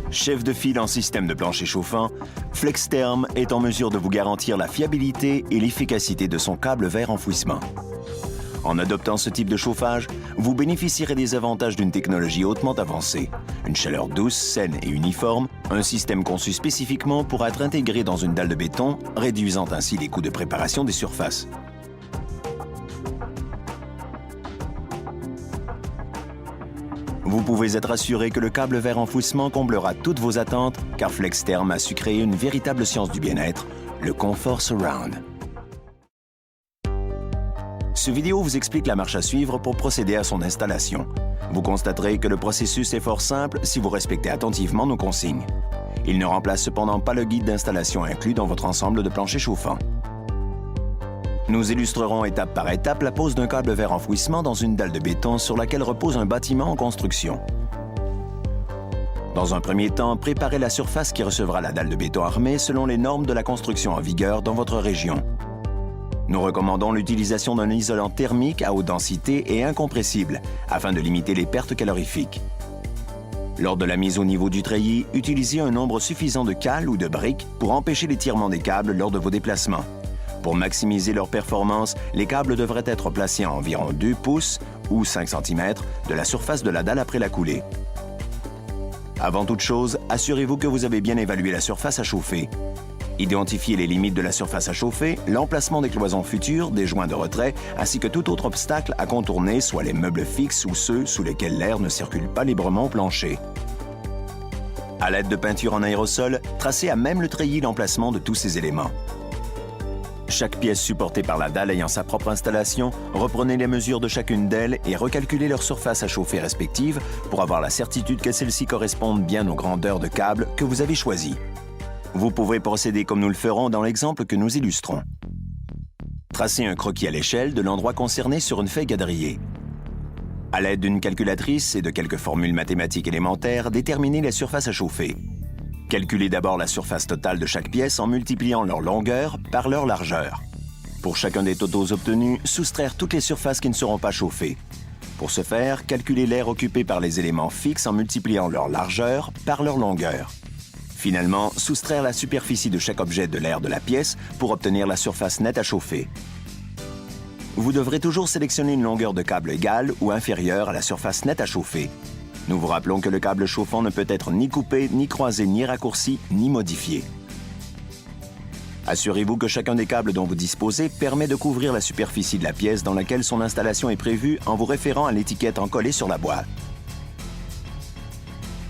Chef de file en système de plancher chauffant, FlexTherm est en mesure de vous garantir la fiabilité et l'efficacité de son câble vert enfouissement. En adoptant ce type de chauffage, vous bénéficierez des avantages d'une technologie hautement avancée, une chaleur douce, saine et uniforme, un système conçu spécifiquement pour être intégré dans une dalle de béton, réduisant ainsi les coûts de préparation des surfaces. Vous pouvez être assuré que le câble vert enfouissement comblera toutes vos attentes, car FlexTherm a su créer une véritable science du bien-être, le confort surround. Ce vidéo vous explique la marche à suivre pour procéder à son installation. Vous constaterez que le processus est fort simple si vous respectez attentivement nos consignes. Il ne remplace cependant pas le guide d'installation inclus dans votre ensemble de plancher chauffant. Nous illustrerons étape par étape la pose d'un câble vert enfouissement dans une dalle de béton sur laquelle repose un bâtiment en construction. Dans un premier temps, préparez la surface qui recevra la dalle de béton armée selon les normes de la construction en vigueur dans votre région. Nous recommandons l'utilisation d'un isolant thermique à haute densité et incompressible afin de limiter les pertes calorifiques. Lors de la mise au niveau du treillis, utilisez un nombre suffisant de cales ou de briques pour empêcher l'étirement des câbles lors de vos déplacements. Pour maximiser leur performance, les câbles devraient être placés à environ 2 pouces ou 5 cm de la surface de la dalle après la coulée. Avant toute chose, assurez-vous que vous avez bien évalué la surface à chauffer. Identifiez les limites de la surface à chauffer, l'emplacement des cloisons futures, des joints de retrait, ainsi que tout autre obstacle à contourner, soit les meubles fixes ou ceux sous lesquels l'air ne circule pas librement au plancher. À l'aide de peinture en aérosol, tracez à même le treillis l'emplacement de tous ces éléments. Chaque pièce supportée par la dalle ayant sa propre installation, reprenez les mesures de chacune d'elles et recalculez leur surface à chauffer respective pour avoir la certitude que celles-ci correspondent bien aux grandeurs de câbles que vous avez choisies. Vous pouvez procéder comme nous le ferons dans l'exemple que nous illustrons. Tracez un croquis à l'échelle de l'endroit concerné sur une feuille quadrillée. À l'aide d'une calculatrice et de quelques formules mathématiques élémentaires, déterminez la surface à chauffer. Calculez d'abord la surface totale de chaque pièce en multipliant leur longueur par leur largeur. Pour chacun des totaux obtenus, soustraire toutes les surfaces qui ne seront pas chauffées. Pour ce faire, calculez l'air occupé par les éléments fixes en multipliant leur largeur par leur longueur. Finalement, soustraire la superficie de chaque objet de l'air de la pièce pour obtenir la surface nette à chauffer. Vous devrez toujours sélectionner une longueur de câble égale ou inférieure à la surface nette à chauffer. Nous vous rappelons que le câble chauffant ne peut être ni coupé, ni croisé, ni raccourci, ni modifié. Assurez-vous que chacun des câbles dont vous disposez permet de couvrir la superficie de la pièce dans laquelle son installation est prévue en vous référant à l'étiquette encollée sur la boîte.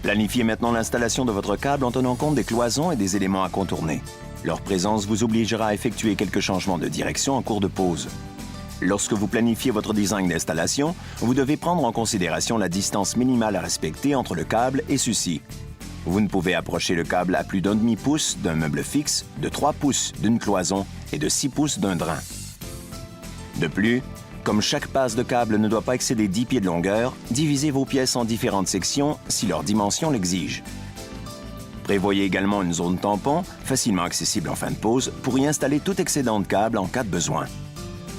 Planifiez maintenant l'installation de votre câble en tenant compte des cloisons et des éléments à contourner. Leur présence vous obligera à effectuer quelques changements de direction en cours de pause. Lorsque vous planifiez votre design d'installation, vous devez prendre en considération la distance minimale à respecter entre le câble et ceci. Vous ne pouvez approcher le câble à plus d'1/2 pouce d'un meuble fixe, de 3 pouces d'une cloison et de 6 pouces d'un drain. De plus, comme chaque passe de câble ne doit pas excéder 10 pieds de longueur, divisez vos pièces en différentes sections si leur dimension l'exige. Prévoyez également une zone tampon, facilement accessible en fin de pause, pour y installer tout excédent de câble en cas de besoin.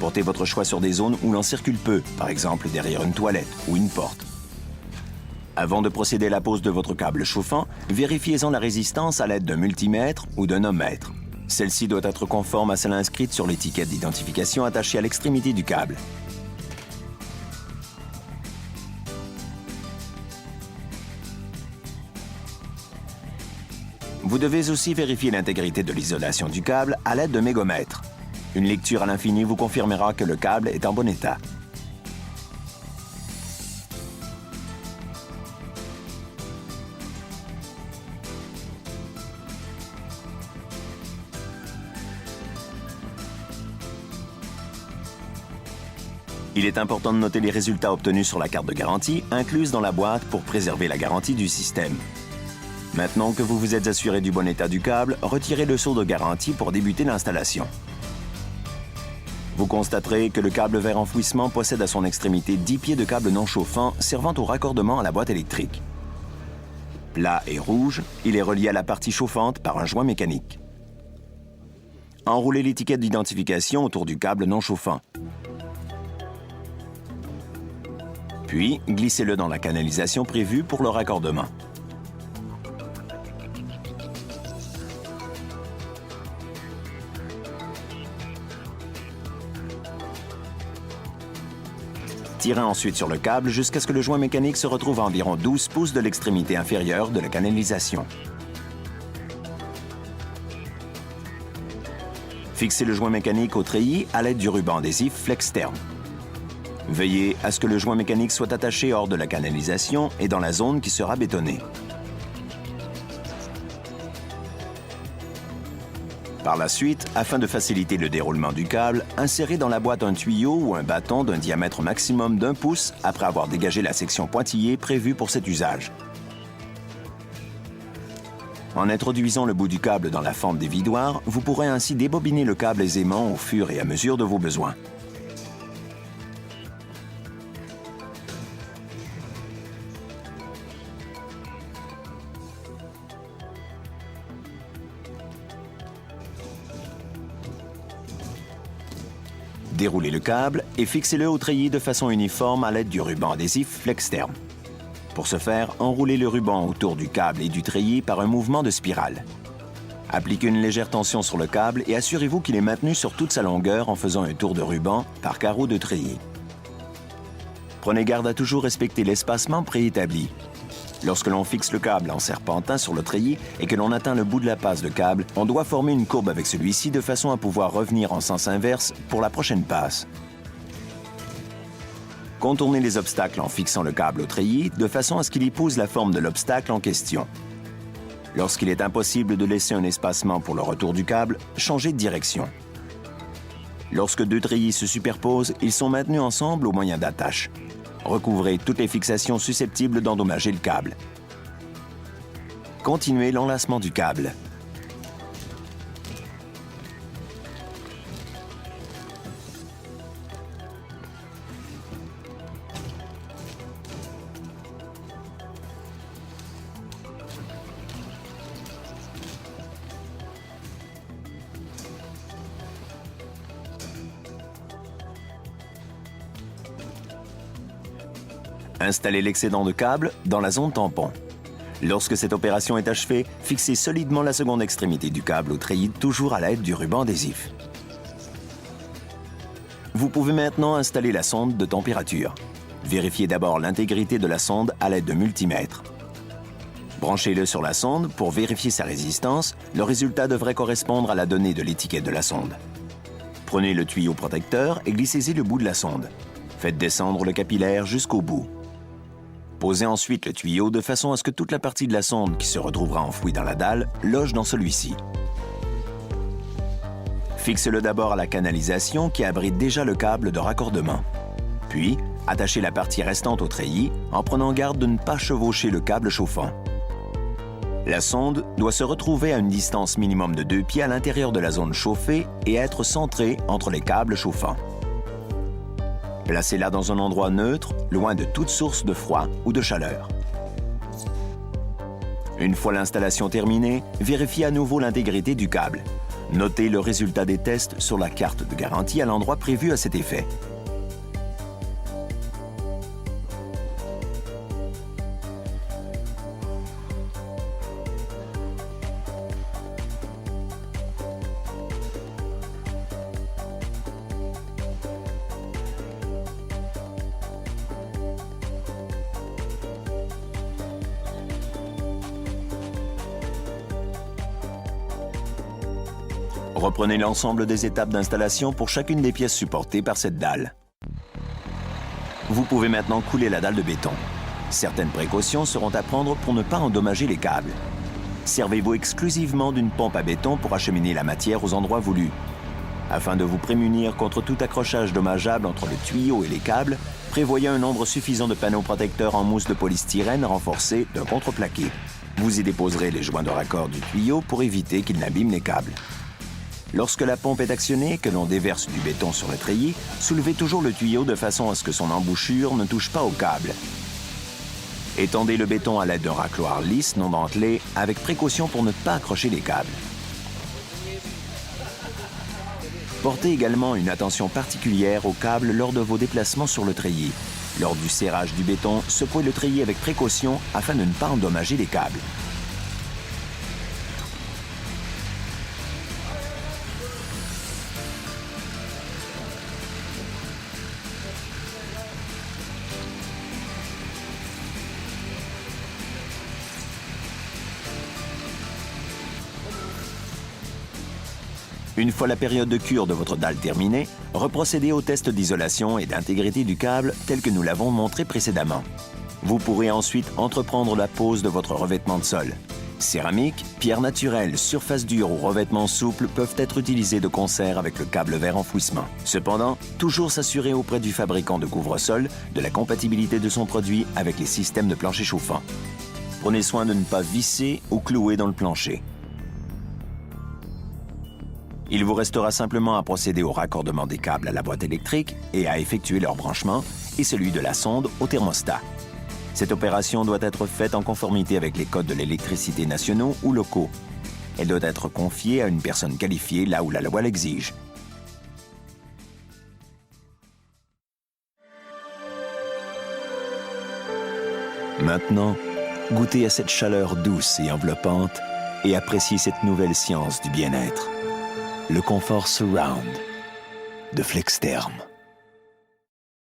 Portez votre choix sur des zones où l'on circule peu, par exemple derrière une toilette ou une porte. Avant de procéder à la pose de votre câble chauffant, vérifiez-en la résistance à l'aide d'un multimètre ou d'un ohmmètre. Celle-ci doit être conforme à celle inscrite sur l'étiquette d'identification attachée à l'extrémité du câble. Vous devez aussi vérifier l'intégrité de l'isolation du câble à l'aide d'un mégomètre. Une lecture à l'infini vous confirmera que le câble est en bon état. Il est important de noter les résultats obtenus sur la carte de garantie incluse dans la boîte pour préserver la garantie du système. Maintenant que vous vous êtes assuré du bon état du câble, retirez le seau de garantie pour débuter l'installation. Vous constaterez que le câble vert enfouissement possède à son extrémité 10 pieds de câble non chauffant servant au raccordement à la boîte électrique. Plat et rouge, il est relié à la partie chauffante par un joint mécanique. enroulez l'étiquette d'identification autour du câble non chauffant. Puis, glissez-le dans la canalisation prévue pour le raccordement. Tirez ensuite sur le câble jusqu'à ce que le joint mécanique se retrouve à environ 12 pouces de l'extrémité inférieure de la canalisation. Fixez le joint mécanique au treillis à l'aide du ruban adhésif FlexTerm. Veuillez à ce que le joint mécanique soit attaché hors de la canalisation et dans la zone qui sera bétonnée. Par la suite, afin de faciliter le déroulement du câble, insérez dans la boîte un tuyau ou un bâton d'un diamètre maximum d'1 pouce après avoir dégagé la section pointillée prévue pour cet usage. En introduisant le bout du câble dans la fente des vidoirs, vous pourrez ainsi débobiner le câble aisément au fur et à mesure de vos besoins. Déroulez le câble et fixez-le au treillis de façon uniforme à l'aide du ruban adhésif FlexTerm. Pour ce faire, enroulez le ruban autour du câble et du treillis par un mouvement de spirale. Appliquez une légère tension sur le câble et assurez-vous qu'il est maintenu sur toute sa longueur en faisant un tour de ruban par carreau de treillis. Prenez garde à toujours respecter l'espacement préétabli. Lorsque l'on fixe le câble en serpentin sur le treillis et que l'on atteint le bout de la passe de câble, on doit former une courbe avec celui-ci de façon à pouvoir revenir en sens inverse pour la prochaine passe. Contournez les obstacles en fixant le câble au treillis de façon à ce qu'il épouse la forme de l'obstacle en question. Lorsqu'il est impossible de laisser un espacement pour le retour du câble, changez de direction. Lorsque deux treillis se superposent, ils sont maintenus ensemble au moyen d'attaches. Recouvrez toutes les fixations susceptibles d'endommager le câble. Continuez l'enlacement du câble. Installez l'excédent de câble dans la zone tampon. Lorsque cette opération est achevée, fixez solidement la seconde extrémité du câble au treillis, toujours à l'aide du ruban adhésif. Vous pouvez maintenant installer la sonde de température. Vérifiez d'abord l'intégrité de la sonde à l'aide de multimètre. Branchez-le sur la sonde pour vérifier sa résistance. Le résultat devrait correspondre à la donnée de l'étiquette de la sonde. Prenez le tuyau protecteur et glissez-y le bout de la sonde. Faites descendre le capillaire jusqu'au bout. Posez ensuite le tuyau de façon à ce que toute la partie de la sonde qui se retrouvera enfouie dans la dalle loge dans celui-ci. Fixez-le d'abord à la canalisation qui abrite déjà le câble de raccordement. Puis, attachez la partie restante au treillis en prenant garde de ne pas chevaucher le câble chauffant. La sonde doit se retrouver à une distance minimum de 2 pieds à l'intérieur de la zone chauffée et être centrée entre les câbles chauffants. Placez-la dans un endroit neutre, loin de toute source de froid ou de chaleur. Une fois l'installation terminée, vérifiez à nouveau l'intégrité du câble. Notez le résultat des tests sur la carte de garantie à l'endroit prévu à cet effet. Reprenez l'ensemble des étapes d'installation pour chacune des pièces supportées par cette dalle. Vous pouvez maintenant couler la dalle de béton. Certaines précautions seront à prendre pour ne pas endommager les câbles. Servez-vous exclusivement d'une pompe à béton pour acheminer la matière aux endroits voulus. Afin de vous prémunir contre tout accrochage dommageable entre le tuyau et les câbles, prévoyez un nombre suffisant de panneaux protecteurs en mousse de polystyrène renforcés d'un contreplaqué. Vous y déposerez les joints de raccord du tuyau pour éviter qu'ils n'abîment les câbles. Lorsque la pompe est actionnée et que l'on déverse du béton sur le treillis, soulevez toujours le tuyau de façon à ce que son embouchure ne touche pas au câble. Étendez le béton à l'aide d'un racloir lisse non dentelé avec précaution pour ne pas accrocher les câbles. Portez également une attention particulière aux câbles lors de vos déplacements sur le treillis. Lors du serrage du béton, secouez le treillis avec précaution afin de ne pas endommager les câbles. Une fois la période de cure de votre dalle terminée, reprocédez au test d'isolation et d'intégrité du câble tel que nous l'avons montré précédemment. Vous pourrez ensuite entreprendre la pose de votre revêtement de sol. Céramique, pierre naturelle, surface dure ou revêtement souple peuvent être utilisés de concert avec le câble vert enfouissement. Cependant, toujours s'assurer auprès du fabricant de couvre-sol de la compatibilité de son produit avec les systèmes de plancher chauffant. Prenez soin de ne pas visser ou clouer dans le plancher. Il vous restera simplement à procéder au raccordement des câbles à la boîte électrique et à effectuer leur branchement et celui de la sonde au thermostat. Cette opération doit être faite en conformité avec les codes de l'électricité nationaux ou locaux. Elle doit être confiée à une personne qualifiée là où la loi l'exige. Maintenant, goûtez à cette chaleur douce et enveloppante et appréciez cette nouvelle science du bien-être. Le confort Surround de Flextherm.